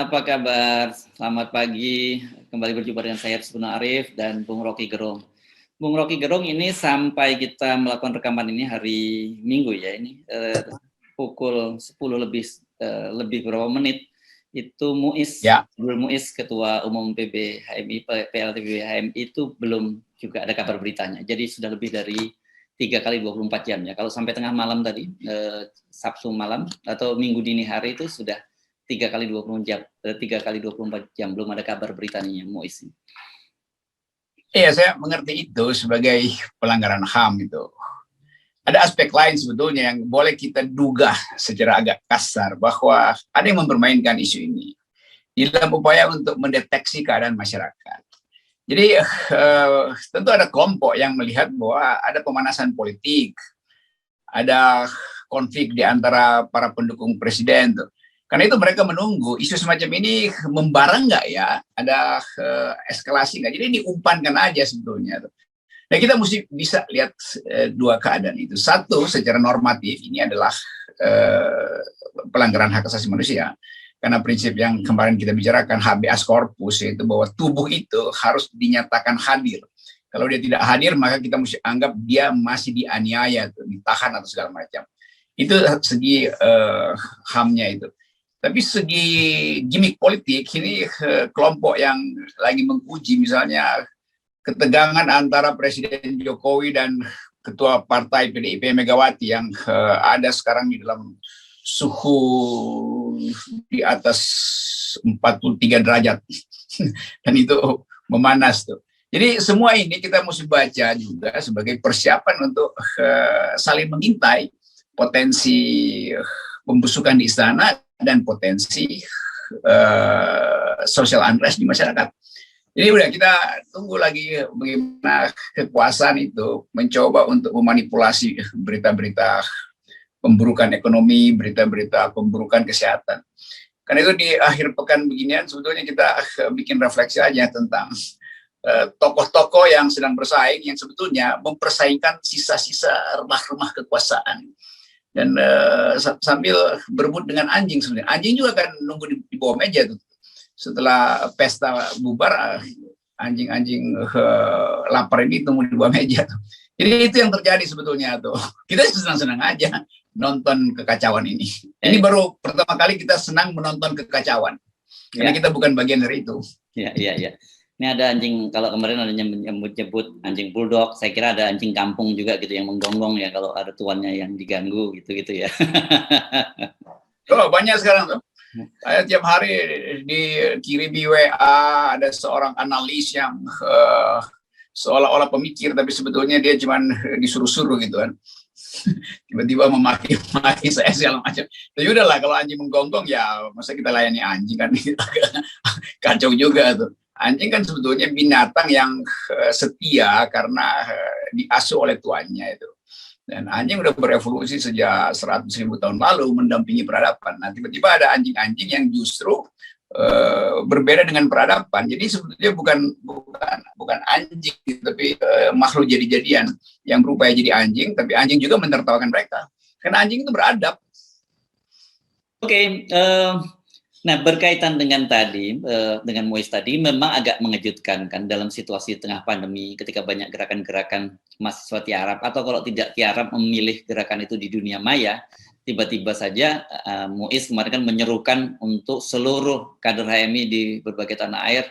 apa kabar? Selamat pagi. Kembali berjumpa dengan saya Rusbuna Arif dan Bung Rocky Gerung. Bung Rocky Gerung ini sampai kita melakukan rekaman ini hari Minggu ya ini pukul 10 lebih berapa menit itu Muiz, Abdul Muiz Ketua Umum PB HMI PLT PB HMI itu belum juga ada kabar beritanya. Jadi sudah lebih dari 3 kali 24 jam ya. Kalau sampai tengah malam tadi Sabtu malam atau Minggu dini hari itu sudah 3 kali 24 jam belum ada kabar beritanya Muiz. Iya, saya mengerti itu sebagai pelanggaran HAM itu. Ada aspek lain sebetulnya yang boleh kita duga secara agak kasar bahwa ada yang mempermainkan isu ini dalam upaya untuk mendeteksi keadaan masyarakat. Jadi tentu ada kelompok yang melihat bahwa ada pemanasan politik, ada konflik di antara para pendukung presiden tuh. Karena itu mereka menunggu isu semacam ini membarang nggak ya, ada eskalasi nggak. Jadi diumpankan aja sebetulnya. Nah kita mesti bisa lihat dua keadaan itu. Satu, secara normatif ini adalah pelanggaran hak asasi manusia. Karena prinsip yang kemarin kita bicarakan habeas corpus, yaitu bahwa tubuh itu harus dinyatakan hadir. Kalau dia tidak hadir, maka kita mesti anggap dia masih dianiaya, ditahan atau segala macam. Itu segi HAM-nya itu. Tapi segi gimmick politik, ini kelompok yang lagi menguji misalnya ketegangan antara Presiden Jokowi dan Ketua Partai PDIP Megawati yang ada sekarang di dalam suhu di atas 43 derajat. Dan itu memanas tuh. Jadi semua ini kita mesti baca juga sebagai persiapan untuk saling mengintai potensi pembusukan di istana dan potensi social unrest di masyarakat. Jadi udah kita tunggu lagi bagaimana kekuasaan itu mencoba untuk memanipulasi berita-berita pemburukan ekonomi, berita-berita pemburukan kesehatan. Karena itu di akhir pekan beginian sebetulnya kita bikin refleksi aja tentang tokoh-tokoh yang sedang bersaing, yang sebetulnya mempersaingkan sisa-sisa remah-remah kekuasaan. Dan sambil berebut dengan anjing sebenarnya. Anjing juga kan nunggu di bawah meja tuh. Setelah pesta bubar, anjing-anjing lapar ini tunggu di bawah meja tuh. Jadi itu yang terjadi sebetulnya tuh. Kita senang-senang aja nonton kekacauan ini. Ini baru pertama kali kita senang menonton kekacauan. Karena kita bukan bagian dari itu. Iya. Ini ada anjing, kalau kemarin ada nyebut anjing bulldog, saya kira ada anjing kampung juga gitu yang menggonggong ya kalau ada tuannya yang diganggu gitu ya. Oh, banyak sekarang tuh. Saya tiap hari dikirimi WA ada seorang analis yang seolah-olah pemikir tapi sebetulnya dia cuma disuruh-suruh gitu kan. Tiba-tiba memaki-maki saya segala macam. Tapi udahlah kalau anjing menggonggong ya masa kita layani anjing kan kacau juga tuh. Anjing kan sebetulnya binatang yang setia karena diasuh oleh tuannya itu. Dan anjing udah berevolusi sejak 100.000 tahun lalu mendampingi peradaban. Nah tiba-tiba ada anjing-anjing yang justru berbeda dengan peradaban. Jadi sebetulnya bukan anjing, tapi makhluk jadi-jadian yang berupaya jadi anjing, tapi anjing juga menertawakan mereka. Karena anjing itu beradab. Oke. Nah, berkaitan dengan tadi, dengan Muiz tadi, memang agak mengejutkan kan dalam situasi tengah pandemi ketika banyak gerakan-gerakan mahasiswa tiarap atau kalau tidak tiarap memilih gerakan itu di dunia maya, tiba-tiba saja Muiz kemarin kan menyerukan untuk seluruh kader HMI di berbagai tanah air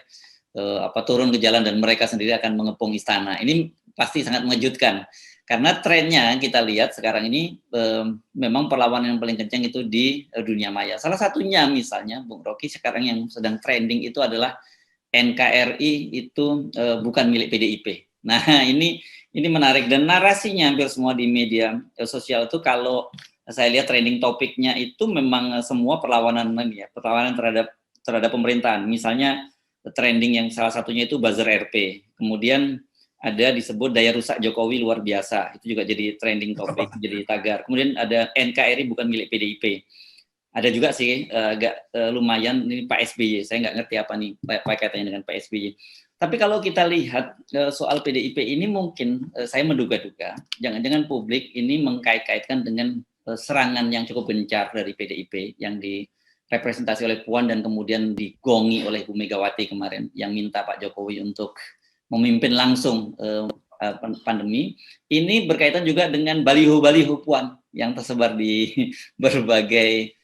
turun ke jalan dan mereka sendiri akan mengepung istana. Ini pasti sangat mengejutkan. Karena trennya kita lihat sekarang ini memang perlawanan yang paling kencang itu di dunia maya. Salah satunya misalnya, Bung Rocky, sekarang yang sedang trending itu adalah NKRI itu bukan milik PDIP. Nah ini menarik dan narasinya hampir semua di media sosial itu kalau saya lihat trending topiknya itu memang semua perlawanan terhadap pemerintahan. Misalnya trending yang salah satunya itu buzzer RP. Kemudian ada disebut daya rusak Jokowi luar biasa, itu juga jadi trending topik, jadi tagar. Kemudian ada NKRI bukan milik PDIP. Ada juga sih agak lumayan ini Pak SBY, saya nggak ngerti apa nih kaitannya dengan Pak SBY. Tapi kalau kita lihat soal PDIP ini mungkin saya menduga-duga, jangan-jangan publik ini mengkait-kaitkan dengan serangan yang cukup gencar dari PDIP yang representasi oleh Puan dan kemudian digongi oleh Bu Megawati kemarin yang minta Pak Jokowi untuk memimpin langsung pandemi. Ini berkaitan juga dengan baliho-baliho Puan yang tersebar di berbagai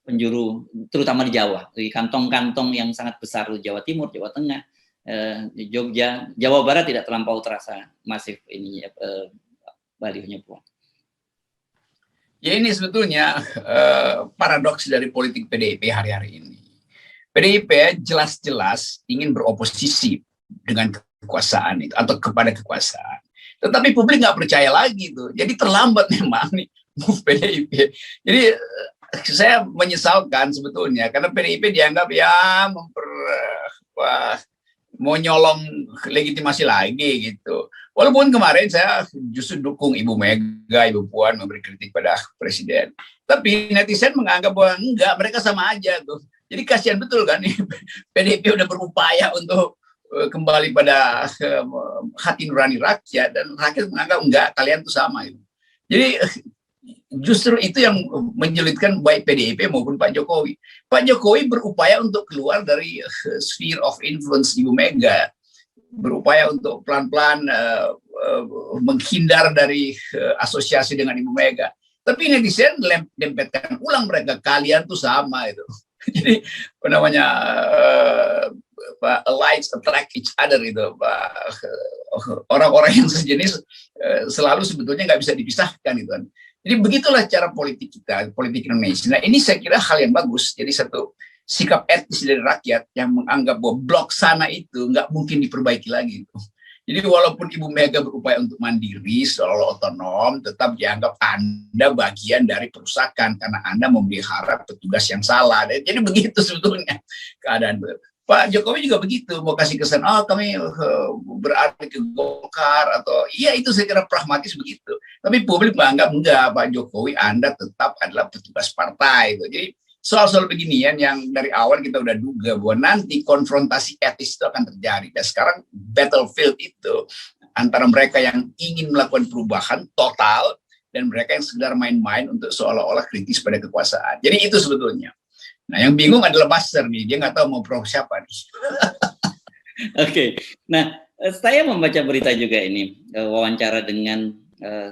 penjuru, terutama di Jawa, di kantong-kantong yang sangat besar di Jawa Timur, Jawa Tengah, di Jogja, Jawa Barat tidak terlampau terasa masif ini balihonya Puan. Ya ini sebetulnya paradoks dari politik PDIP hari-hari ini. PDIP jelas-jelas ingin beroposisi dengan kekuasaan itu atau kepada kekuasaan. Tetapi publik nggak percaya lagi tuh. Jadi terlambat memang nih PDIP. Jadi saya menyesalkan sebetulnya karena PDIP dianggap ya mau nyolong legitimasi lagi gitu. Walaupun kemarin saya justru dukung Ibu Mega, Ibu Puan memberi kritik pada Presiden. Tapi netizen menganggap bahwa enggak, mereka sama aja tuh. Jadi kasihan betul kan nih, PDIP udah berupaya untuk kembali pada hati nurani rakyat dan rakyat menganggap enggak, kalian tuh sama itu. Jadi justru itu yang menyulitkan baik PDIP maupun Pak Jokowi. Pak Jokowi berupaya untuk keluar dari sphere of influence Ibu Mega, berupaya untuk pelan-pelan menghindar dari asosiasi dengan Ibu Mega. Tapi netizen dempetkan ulang mereka, kalian tuh sama itu. Jadi apa namanya allies attract each other itu, orang-orang yang sejenis selalu sebetulnya nggak bisa dipisahkan itu kan. Jadi begitulah cara politik kita, politik Indonesia. Nah ini saya kira hal yang bagus. Jadi satu sikap etis dari rakyat yang menganggap bahwa blok sana itu nggak mungkin diperbaiki lagi. Jadi walaupun Ibu Mega berupaya untuk mandiri, seolah otonom, tetap dianggap Anda bagian dari perusahaan karena Anda memelihara petugas yang salah. Jadi begitu sebetulnya keadaan. Pak Jokowi juga begitu, mau kasih kesan, oh kami berarti ke Golkar, atau iya itu saya kira pragmatis begitu. Tapi publik menganggap enggak, Pak Jokowi Anda tetap adalah petugas partai. Jadi soal-soal beginian yang dari awal kita udah duga bahwa nanti konfrontasi etis itu akan terjadi. Dan sekarang battlefield itu antara mereka yang ingin melakukan perubahan total dan mereka yang sekedar main-main untuk seolah-olah kritis pada kekuasaan. Jadi itu sebetulnya. Nah yang bingung adalah Buster nih, dia nggak tahu mau pro siapa nih. Oke, nah saya membaca berita juga ini, wawancara dengan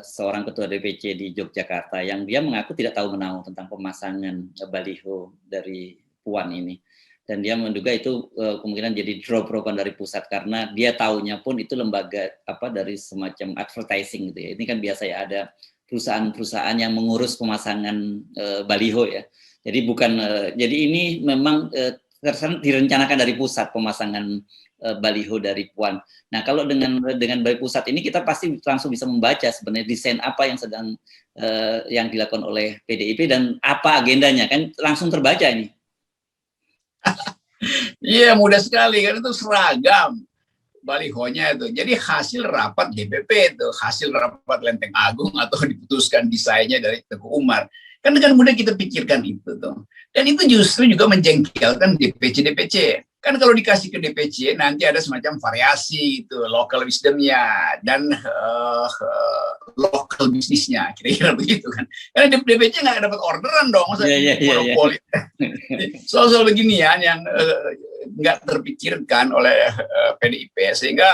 seorang ketua DPC di Yogyakarta yang dia mengaku tidak tahu menahu tentang pemasangan baliho dari Puan ini, dan dia menduga itu kemungkinan jadi drop-dropan dari pusat karena dia tahunya pun itu lembaga dari semacam advertising gitu ya. Ini kan biasa ya, ada perusahaan-perusahaan yang mengurus pemasangan baliho ya. Jadi bukan jadi ini memang direncanakan dari pusat pemasangan baliho dari Puan. Nah, kalau dengan dari pusat ini kita pasti langsung bisa membaca sebenarnya desain apa yang sedang yang dilakukan oleh PDIP dan apa agendanya, kan langsung terbaca ini. Iya, mudah sekali kan, itu seragam balihonya itu. Jadi hasil rapat DPP itu, hasil rapat Lenteng Agung atau diputuskan desainnya dari Teguh Umar. Kan dengan mudah kita pikirkan itu tuh. Dan itu justru juga menjengkelkan DPC. Kan kalau dikasih ke DPC nanti ada semacam variasi itu, local wisdomnya dan local bisnisnya, kira-kira begitu kan. Karena DPC nggak dapat orderan dong, masa monopoli. Soal-soal beginian yang nggak terpikirkan oleh PDIP, sehingga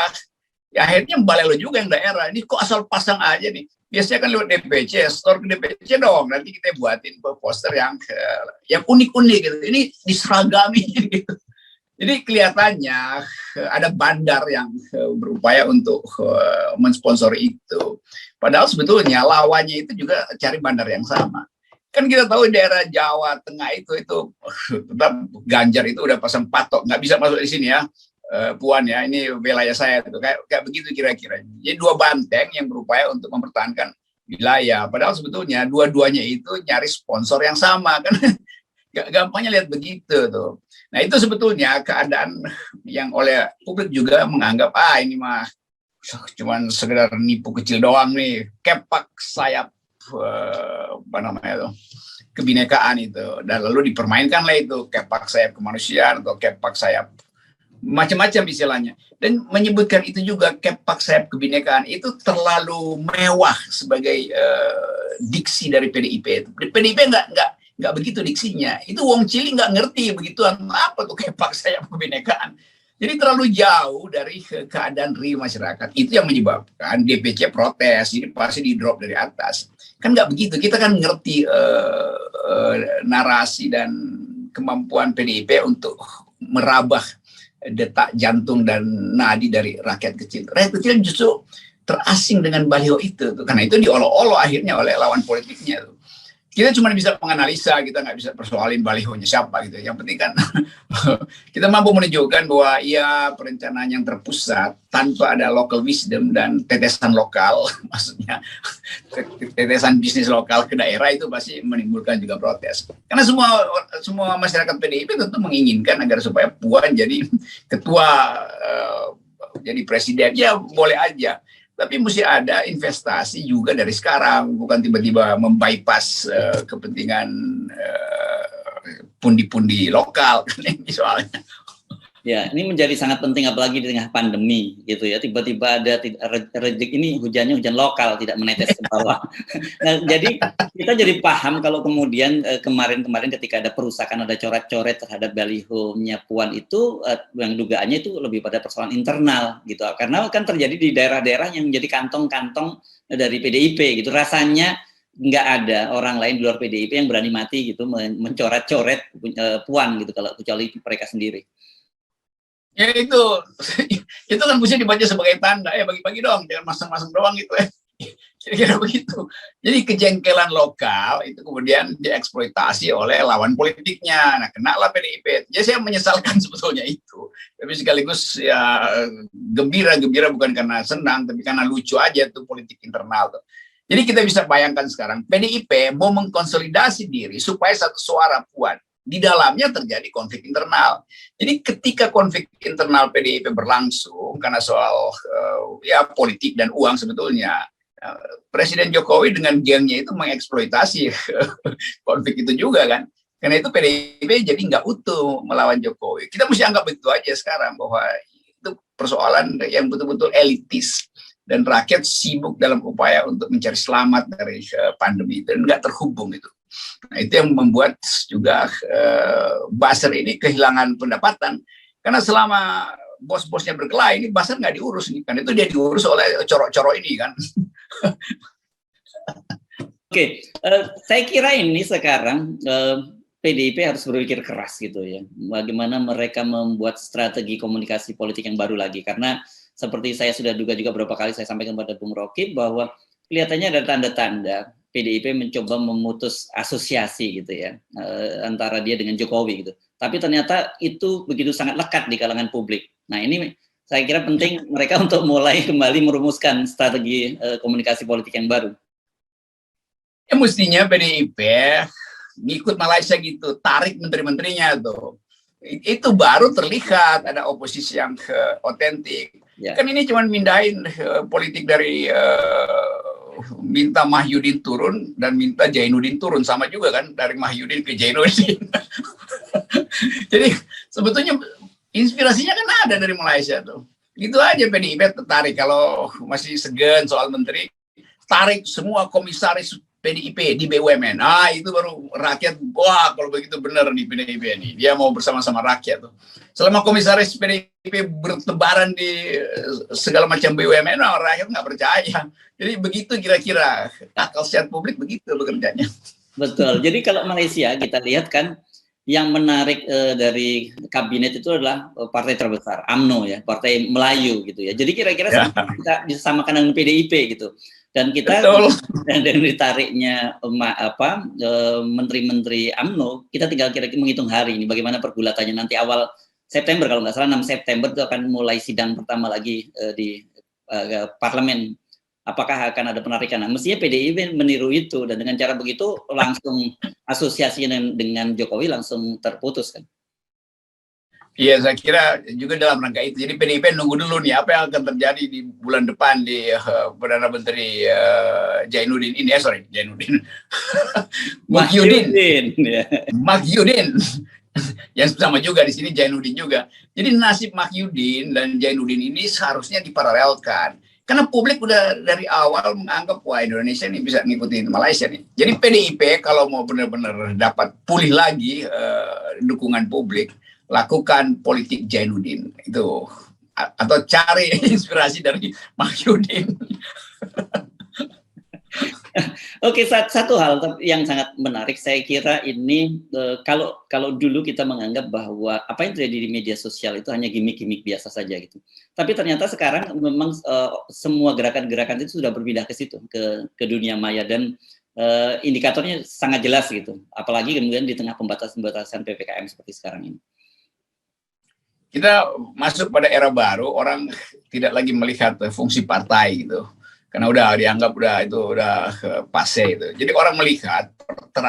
ya akhirnya balelo juga yang daerah. Ini kok asal pasang aja nih. Biasanya kan lewat DPC, store ke DPC dong. Nanti kita buatin poster yang unik-unik gitu. Ini diseragami gitu. Jadi kelihatannya ada bandar yang berupaya untuk mensponsori itu. Padahal sebetulnya lawannya itu juga cari bandar yang sama. Kan kita tahu daerah Jawa Tengah itu tetap Ganjar itu udah pasang patok, nggak bisa masuk di sini ya. Puan ya, ini wilayah saya itu kayak begitu kira-kira. Jadi dua banteng yang berupaya untuk mempertahankan wilayah. Padahal sebetulnya dua-duanya itu nyari sponsor yang sama kan. Gampangnya lihat begitu tuh. Nah itu sebetulnya keadaan yang oleh publik juga menganggap ini mah cuman sekedar nipu kecil doang nih, kepak sayap kebinekaan itu, dan lalu dipermainkanlah itu kepak sayap kemanusiaan atau kepak sayap macam-macam istilahnya, dan menyebutkan itu juga kepak sayap kebinekaan itu terlalu mewah sebagai diksi dari PDIP. PDIP nggak begitu diksinya. Itu Wong Cili nggak ngerti begituan, apa tuh kayak paksa yang kebinekaan. Jadi terlalu jauh dari keadaan real masyarakat. Itu yang menyebabkan DPC protes. Jadi pasti di drop dari atas. Kan nggak begitu. Kita kan ngerti narasi dan kemampuan PDIP untuk merabah detak jantung dan nadi dari rakyat kecil. Rakyat kecil justru terasing dengan baliho itu. Karena itu diolok-olok akhirnya oleh lawan politiknya. Kita cuma bisa menganalisa, kita nggak bisa persoalin balihonya siapa gitu. Yang penting kan kita mampu menunjukkan bahwa ya perencanaan yang terpusat tanpa ada local wisdom dan tetesan lokal, maksudnya tetesan bisnis lokal ke daerah itu pasti menimbulkan juga protes. Karena semua masyarakat PDIP tentu menginginkan agar supaya Puan jadi ketua, jadi presiden, ya boleh aja. Tapi mesti ada investasi juga dari sekarang, bukan tiba-tiba membypass kepentingan pundi-pundi lokal soalnya. Ya, ini menjadi sangat penting apalagi di tengah pandemi gitu ya. Tiba-tiba ada rejeki ini hujannya hujan lokal, tidak menetes ke bawah. Nah, jadi kita jadi paham kalau kemudian kemarin-kemarin ketika ada perusakan, ada coret-coret terhadap balihonya Puan itu yang dugaannya itu lebih pada persoalan internal gitu. Karena kan terjadi di daerah-daerah yang menjadi kantong-kantong dari PDIP gitu. Rasanya nggak ada orang lain di luar PDIP yang berani mati gitu mencoret-coret Puan gitu kalau kecuali mereka sendiri. Ya itu kan mesti dibaca sebagai tanda, bagi-bagi dong, jangan masang-masang doang gitu kira-kira begitu. Jadi kejengkelan lokal itu kemudian dieksploitasi oleh lawan politiknya. Nah, kenalah PDIP. Jadi saya menyesalkan sebetulnya itu, tapi sekaligus ya gembira bukan karena senang, tapi karena lucu aja tuh politik internal tuh. Jadi kita bisa bayangkan sekarang PDIP mau mengkonsolidasi diri supaya satu suara Puan. Di dalamnya terjadi konflik internal. Jadi ketika konflik internal PDIP berlangsung karena soal ya politik dan uang sebetulnya, Presiden Jokowi dengan gengnya itu mengeksploitasi konflik itu juga kan. Karena itu PDIP jadi nggak utuh melawan Jokowi. Kita mesti anggap begitu aja sekarang bahwa itu persoalan yang betul-betul elitis dan rakyat sibuk dalam upaya untuk mencari selamat dari pandemi dan nggak terhubung itu. Nah, itu yang membuat juga Basar ini kehilangan pendapatan karena selama bos-bosnya berkelahi ini Basar nggak diurus nih, kan itu dia diurus oleh corok-corok ini kan. Oke, saya kira ini sekarang PDIP harus berpikir keras gitu ya, bagaimana mereka membuat strategi komunikasi politik yang baru lagi, karena seperti saya sudah duga juga beberapa kali saya sampaikan kepada Bung Rocky bahwa kelihatannya ada tanda-tanda PDIP mencoba memutus asosiasi gitu ya antara dia dengan Jokowi gitu. Tapi ternyata itu begitu sangat lekat di kalangan publik. Nah ini saya kira penting mereka untuk mulai kembali merumuskan strategi komunikasi politik yang baru. Ya mestinya PDIP ngikut Malaysia gitu, tarik menteri-menterinya tuh. Itu baru terlihat ada oposisi yang otentik. Ya. Kan ini cuma mindahin politik dari minta Mahyudin turun dan minta Jainuddin turun, sama juga kan dari Mahyudin ke Jainuddin. Jadi sebetulnya inspirasinya kan ada dari Malaysia tuh. Itu aja PDIP tertarik kalau masih segan soal menteri, tarik semua komisaris PDIP di BUMN. Ah itu baru rakyat, wah kalau begitu benar nih PDIP nih, dia mau bersama-sama rakyat tuh. Selama komisaris PDIP bertebaran di segala macam BUMN, rakyat nggak percaya. Jadi begitu kira-kira akal sehat publik begitu bekerjanya. Betul. Jadi kalau Malaysia kita lihat kan yang menarik dari kabinet itu adalah partai terbesar, UMNO ya, partai Melayu gitu ya. Jadi kira-kira kita bisa samakan dengan PDIP gitu. Dan kita dan ditariknya menteri-menteri UMNO, kita tinggal kira-kira menghitung hari ini bagaimana pergulatannya nanti awal September kalau nggak salah 6 September itu akan mulai sidang pertama lagi di parlemen. Apakah akan ada penarikan? Nah, mestinya PDIP meniru itu dan dengan cara begitu langsung asosiasi dengan Jokowi langsung terputus kan? Iya, saya kira juga dalam rangka itu. Jadi PDIP nunggu dulu nih apa yang akan terjadi di bulan depan di Perdana Menteri Jainuddin ini. Jainuddin. Mahyudin. Yang sama juga di sini Jainuddin juga. Jadi nasib Mahyudin dan Jainuddin ini seharusnya diparalelkan. Karena publik udah dari awal menganggap wah Indonesia ini bisa ngikutin Malaysia nih. Jadi PDIP kalau mau benar-benar dapat pulih lagi dukungan publik, lakukan politik Jainuddin itu, atau cari inspirasi dari Mahyudin. Oke, satu hal yang sangat menarik, saya kira ini kalau dulu kita menganggap bahwa apa yang terjadi di media sosial itu hanya gimmick-gimmick biasa saja gitu. Tapi ternyata sekarang memang semua gerakan-gerakan itu sudah berpindah ke situ, ke dunia maya, dan indikatornya sangat jelas gitu. Apalagi kemudian di tengah pembatasan PPKM seperti sekarang ini. Kita masuk pada era baru, orang tidak lagi melihat fungsi partai gitu. Karena udah dianggap udah passe itu. Jadi orang melihat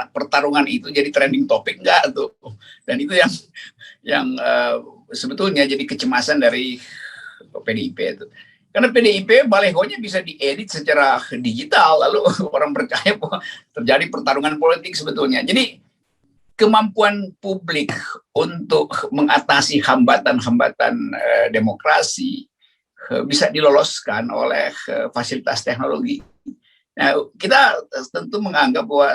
pertarungan itu jadi trending topik enggak tuh. Dan itu yang sebetulnya jadi kecemasan dari PDIP itu. Karena PDIP balehonya bisa diedit secara digital, lalu orang percaya bahwa terjadi pertarungan politik sebetulnya. Jadi kemampuan publik untuk mengatasi hambatan-hambatan demokrasi bisa diloloskan oleh fasilitas teknologi. Nah, kita tentu menganggap bahwa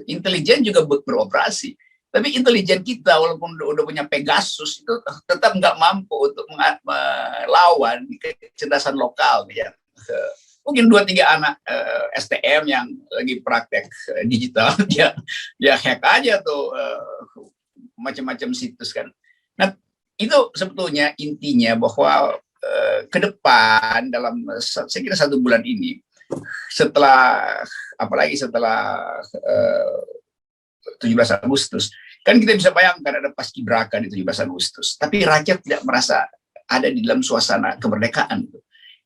intelijen juga beroperasi, tapi intelijen kita walaupun udah punya Pegasus itu tetap nggak mampu untuk melawan kecerdasan lokal ya. Mungkin 2-3 anak STM yang lagi praktek digital dia hack aja tuh macam-macam situs kan. Nah, itu sebetulnya intinya bahwa ke depan dalam saya kira 1 bulan ini, apalagi setelah 17 Agustus, kan kita bisa bayangkan ada paskibraka di 17 Agustus, tapi rakyat tidak merasa ada di dalam suasana kemerdekaan.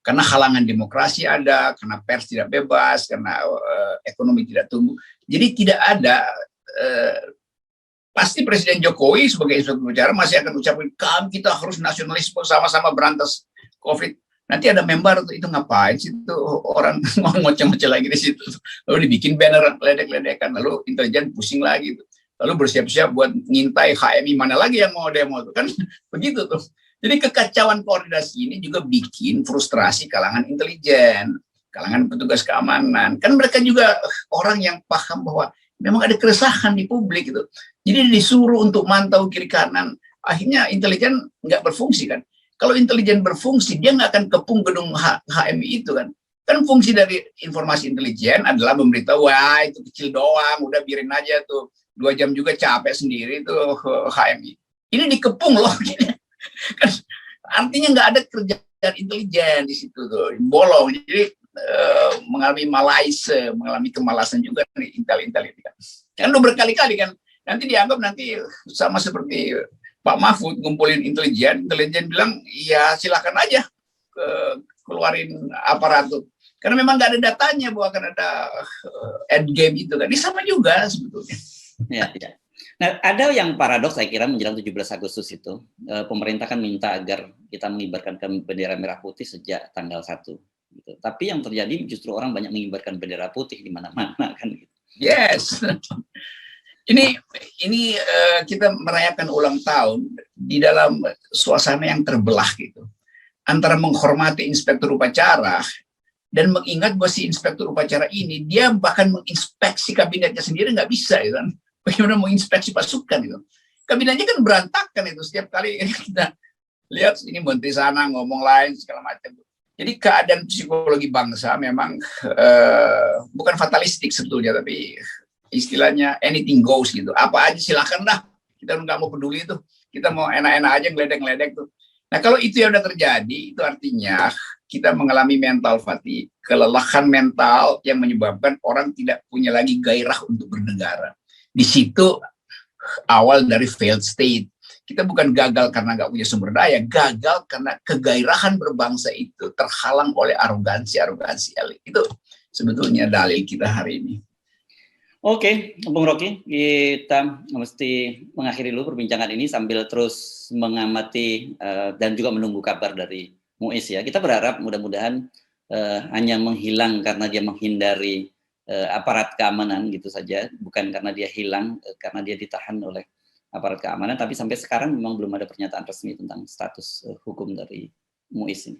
Karena halangan demokrasi ada, karena pers tidak bebas, karena ekonomi tidak tumbuh. Jadi tidak ada, pasti Presiden Jokowi sebagai inspektur upacara masih akan ucapkan, kita harus nasionalisme sama-sama berantas COVID. Nanti ada member itu ngapain sih itu orang ngoceh-ngoceh lagi di situ. Lalu dibikin banner ledek-ledekan, lalu intelijen pusing lagi. Lalu bersiap-siap buat ngintai HMI mana lagi yang mau demo tuh kan begitu tuh. Jadi kekacauan koordinasi ini juga bikin frustrasi kalangan intelijen, kalangan petugas keamanan. Kan mereka juga orang yang paham bahwa memang ada keresahan di publik itu. Jadi disuruh untuk mantau kiri kanan, akhirnya intelijen nggak berfungsi kan. Kalau intelijen berfungsi, dia nggak akan kepung gedung HMI itu kan. Kan fungsi dari informasi intelijen adalah memberitahu, wah itu kecil doang, udah biarin aja tuh. 2 jam juga capek sendiri tuh HMI. Ini dikepung loh. Kan, artinya nggak ada kerjaan intelijen di situ tuh, bolong. Jadi mengalami malaise, mengalami kemalasan juga nih intel ini kan. Kan udah berkali-kali kan, nanti dianggap nanti sama seperti Pak Mahfud ngumpulin intelijen bilang ya silakan aja keluarin aparatur. Karena memang nggak ada datanya bahwa akan ada end game itu kan. Ini sama juga sebetulnya. Ya, ya. Nah, ada yang paradoks saya kira menjelang 17 Agustus itu, pemerintah kan minta agar kita mengibarkan bendera merah putih sejak tanggal 1. Gitu. Tapi yang terjadi justru orang banyak mengibarkan bendera putih di mana-mana kan. Gitu. Yes. Ini kita merayakan ulang tahun di dalam suasana yang terbelah gitu. Antara menghormati inspektur upacara dan mengingat bahwa si inspektur upacara ini dia bahkan menginspeksi kabinetnya sendiri nggak bisa gitu kan. Bagaimana menginspeksi pasukan itu. Kabinetnya kan berantakan itu, setiap kali kita lihat ini menteri sana ngomong lain segala macam. Jadi keadaan psikologi bangsa memang bukan fatalistik sebetulnya, tapi istilahnya anything goes gitu. Apa aja silakan dah, kita nggak mau peduli itu. Kita mau enak-enak aja ngeledek-ngeledek tuh. Nah kalau itu yang udah terjadi, itu artinya kita mengalami mental fatigue, kelelahan mental yang menyebabkan orang tidak punya lagi gairah untuk bernegara. Di situ awal dari failed state. Kita bukan gagal karena nggak punya sumber daya, gagal karena kegairahan berbangsa itu terhalang oleh arogansi elit. Itu sebetulnya dalil kita hari ini. Oke, Bung Rocky, kita mesti mengakhiri dulu perbincangan ini sambil terus mengamati dan juga menunggu kabar dari Muiz ya. Kita berharap mudah-mudahan hanya menghilang karena dia menghindari aparat keamanan gitu saja, bukan karena dia hilang karena dia ditahan oleh aparat keamanan, tapi sampai sekarang memang belum ada pernyataan resmi tentang status hukum dari Muiz ini.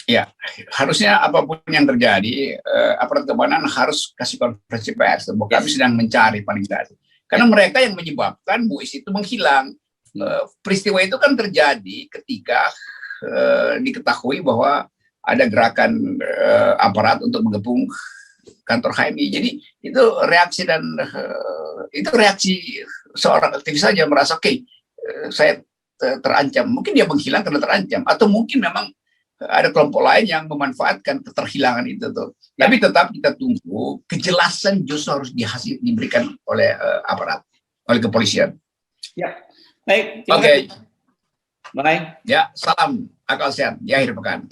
Ya, harusnya apapun yang terjadi, aparat keamanan harus kasih konferensi pers bahwa kami sedang mencari paling tidak. Karena mereka yang menyebabkan Muiz itu menghilang. Peristiwa itu kan terjadi ketika diketahui bahwa ada gerakan aparat untuk mengepung kantor HMI. Jadi itu reaksi itu reaksi seorang aktivis saja merasa oke, saya terancam. Mungkin dia menghilang karena terancam, atau mungkin memang ada kelompok lain yang memanfaatkan keterhilangan itu tuh. Tapi tetap kita tunggu kejelasan justru harus diberikan oleh aparat, oleh kepolisian. Ya, baik. Oke. Bye. Ya, salam akal sehat di akhir pekan.